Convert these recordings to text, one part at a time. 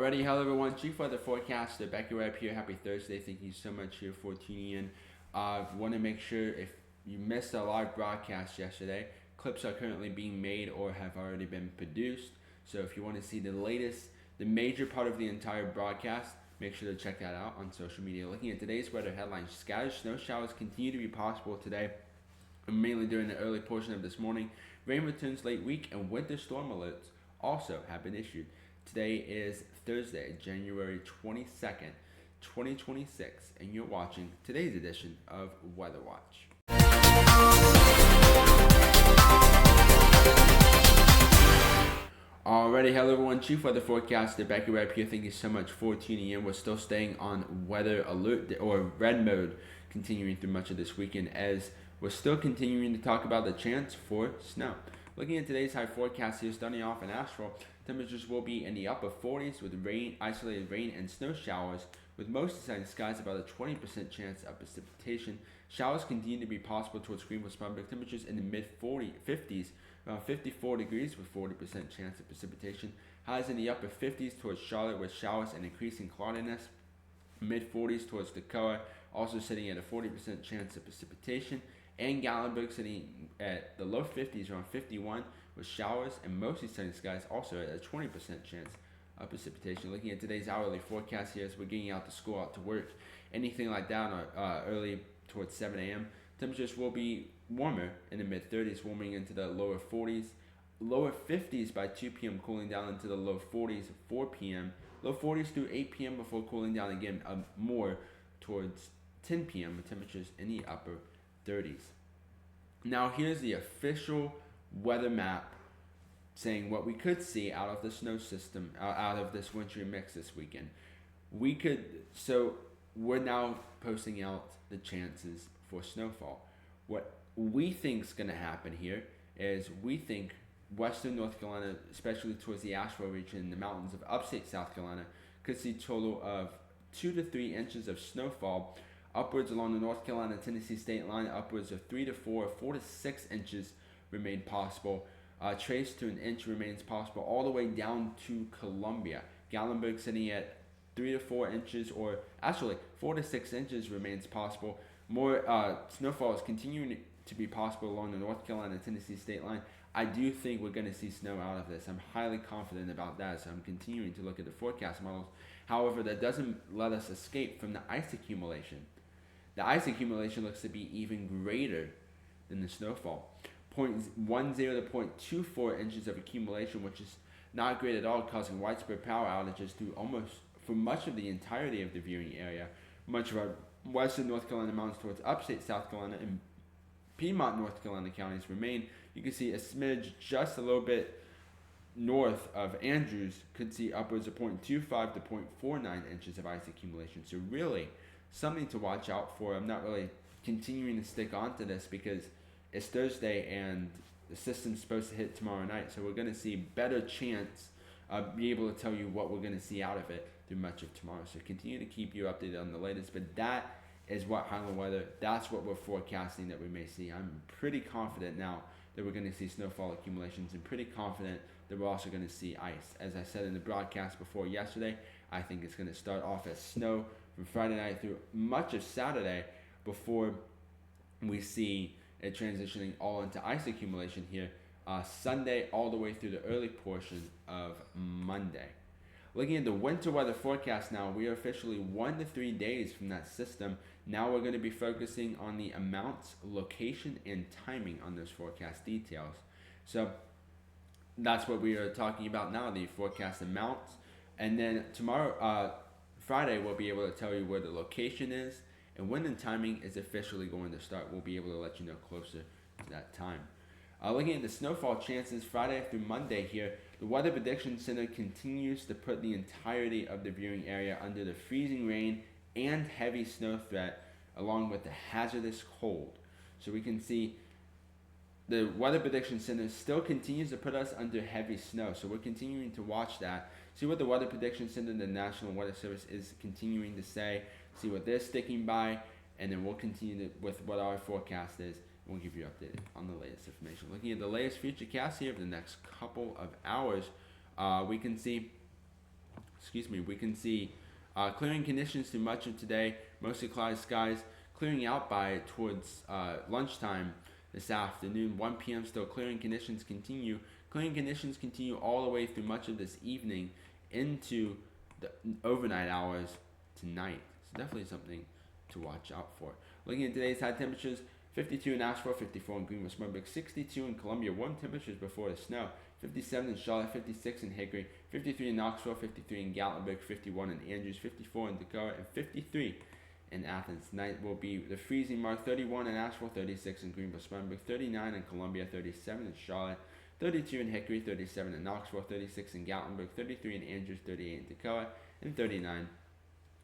Alrighty, hello everyone. Chief Weather Forecaster Beckett Webb here. Happy Thursday. Thank you so much here for tuning in. Want to make sure if you missed our live broadcast yesterday, clips are currently being made or have already been produced. So if you want to see the latest, the major part of the entire broadcast, make sure to check that out on social media. Looking at today's weather headlines, scattered snow showers continue to be possible today, mainly during the early portion of this morning. Rain returns late week and winter storm alerts also have been issued. Today is Thursday, January 22nd, 2026, and you're watching today's edition of Weather Watch. Alrighty, hello everyone, Chief Weather Forecaster Beckett Webb here. Thank you so much for tuning in. We're still staying on weather alert or red mode, continuing through much of this weekend as we're still continuing to talk about the chance for snow. Looking at today's high forecast here, starting off in Asheville, temperatures will be in the upper 40s with rain, isolated rain and snow showers, with mostly sunny skies, about a 20% chance of precipitation. Showers continue to be possible towards Greenville-Spartanburg. Temperatures in the mid-50s, around 54 degrees with 40% chance of precipitation. Highs in the upper 50s towards Charlotte with showers and increasing cloudiness. Mid-40s towards Toccoa, also sitting at a 40% chance of precipitation. And Gallenberg sitting at the low 50s, around 51, with showers and mostly sunny skies, also at a 20% chance of precipitation. Looking at today's hourly forecast here as we're getting out to school, out to work, anything like that early towards 7 a.m. Temperatures will be warmer in the mid-30s, warming into the lower 40s, lower 50s by 2 p.m., cooling down into the low 40s at 4 p.m., low 40s through 8 p.m. before cooling down again more towards 10 p.m. with temperatures in the upper 30s. Now here's the official weather map saying what we could see out of the snow system, out of this wintry mix this weekend. We're now posting out the chances for snowfall. What we think is going to happen here is we think western North Carolina, especially towards the Asheville region and the mountains of upstate South Carolina, could see a total of 2 to 3 inches of snowfall. Upwards along the North Carolina-Tennessee state line, upwards of 3 to 4, 4 to 6 inches remain possible. Trace to an inch remains possible all the way down to Columbia. Gallenberg sitting at 3 to 4 inches, or actually 4 to 6 inches remains possible. More snowfall is continuing to be possible along the North Carolina-Tennessee state line. I do think we're going to see snow out of this. I'm highly confident about that, so I'm continuing to look at the forecast models. However, that doesn't let us escape from the ice accumulation. The ice accumulation looks to be even greater than the snowfall. 0.10 to 0.24 inches of accumulation, which is not great at all, causing widespread power outages for much of the entirety of the viewing area. Much of our western North Carolina mountains towards upstate South Carolina and Piedmont, North Carolina counties remain. You can see a smidge just a little bit north of Andrews could see upwards of 0.25 to 0.49 inches of ice accumulation. So really something to watch out for. I'm not really continuing to stick onto this because it's Thursday and the system's supposed to hit tomorrow night. So we're going to see better chance of be able to tell you what we're going to see out of it through much of tomorrow. So continue to keep you updated on the latest. But that is what Highland weather, that's what we're forecasting that we may see. I'm pretty confident now that we're going to see snowfall accumulations and pretty confident that we're also going to see ice. As I said in the broadcast before yesterday, I think it's going to start off as snow from Friday night through much of Saturday before we see it transitioning all into ice accumulation here Sunday all the way through the early portion of Monday. Looking at the winter weather forecast now, we are officially 1 to 3 days from that system. Now we're going to be focusing on the amounts, location, and timing on those forecast details. So that's what we are talking about now, the forecast amounts. And then tomorrow, Friday, we'll be able to tell you where the location is and when the timing is officially going to start. We'll be able to let you know closer to that time. Looking at the snowfall chances Friday through Monday here, the Weather Prediction Center continues to put the entirety of the viewing area under the freezing rain and heavy snow threat, along with the hazardous cold. So we can see the Weather Prediction Center still continues to put us under heavy snow. So we're continuing to watch that, see what the Weather Prediction Center, the National Weather Service, is continuing to say, see what they're sticking by, and then we'll continue with what our forecast is. We'll give you updated on the latest information. Looking at the latest futurecast here for the next couple of hours, we can see we can see clearing conditions through much of today, mostly cloudy skies, clearing out by towards lunchtime this afternoon. 1 p.m. still clearing conditions continue. Clearing conditions continue all the way through much of this evening into the overnight hours tonight. So definitely something to watch out for. Looking at today's high temperatures, 52 in Asheville, 54 in Greenville, Smyrna, 62 in Columbia, warm temperatures before the snow, 57 in Charlotte, 56 in Hickory, 53 in Knoxville, 53 in Gatlinburg, 51 in Andrews, 54 in Decatur, and 53 in Athens. Tonight will be the freezing mark, 31 in Asheville, 36 in Greenville, Smyrna, 39 in Columbia, 37 in Charlotte, 32 in Hickory, 37 in Knoxville, 36 in Gatlinburg, 33 in Andrews, 38 in Decatur, and 39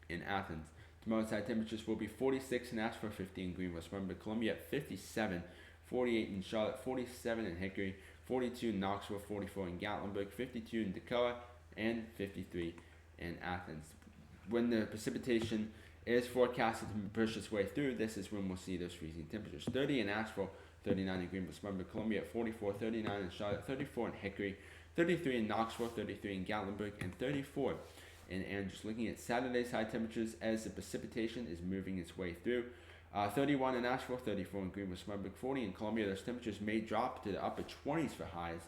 in Athens. Tomorrow's high temperatures will be 46 in Asheville, 50 in Greenville, Smyrna, Columbia at 57, 48 in Charlotte, 47 in Hickory, 42 in Knoxville, 44 in Gatlinburg, 52 in Decatur, and 53 in Athens. When the precipitation is forecasted to push its way through, this is when we'll see those freezing temperatures. 30 in Asheville, 39 in Greenville, Smyrna, Columbia at 44, 39 in Charlotte, 34 in Hickory, 33 in Knoxville, 33 in Gatlinburg, and 34 in Andrews. Looking at Saturday's high temperatures as the precipitation is moving its way through. 31 in Asheville, 34 in Greenville, Smyrna, 40 in Columbia. Those temperatures may drop to the upper 20s for highs.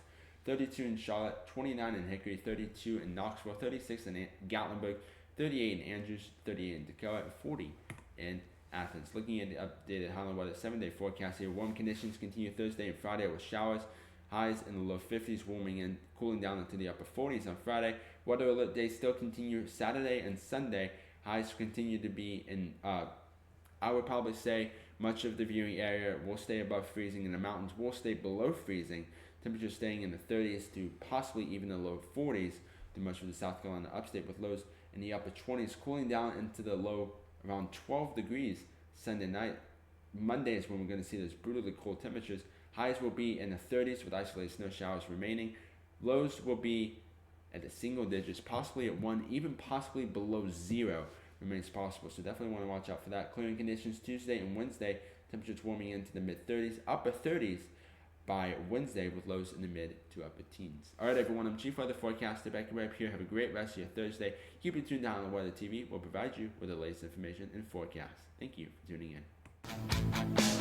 32 in Charlotte, 29 in Hickory, 32 in Knoxville, 36 in Gatlinburg, 38 in Andrews, 38 in Decatur, and 40 in Athens. Looking at the updated Highland weather 7-day forecast here, warm conditions continue Thursday and Friday with showers. Highs in the low 50s, warming and cooling down into the upper 40s on Friday. Weather alert days still continue Saturday and Sunday. Highs continue to be in, I would probably say, much of the viewing area will stay above freezing and the mountains will stay below freezing. Temperatures staying in the 30s to possibly even the low 40s through much of the South Carolina upstate, with lows in the upper 20s, cooling down into the low around 12 degrees Sunday night. Monday is when we're going to see those brutally cold temperatures. Highs will be in the 30s with isolated snow showers remaining. Lows will be at the single digits, possibly at 1, even possibly below 0 remains possible. So definitely want to watch out for that. Clearing conditions Tuesday and Wednesday. Temperatures warming into the mid 30s, upper 30s by Wednesday, with lows in the mid to upper teens. All right, everyone. I'm Chief Weather Forecaster Beckett Webb here. Have a great rest of your Thursday. Keep it tuned down on Weather TV. We'll provide you with the latest information and forecast. Thank you for tuning in.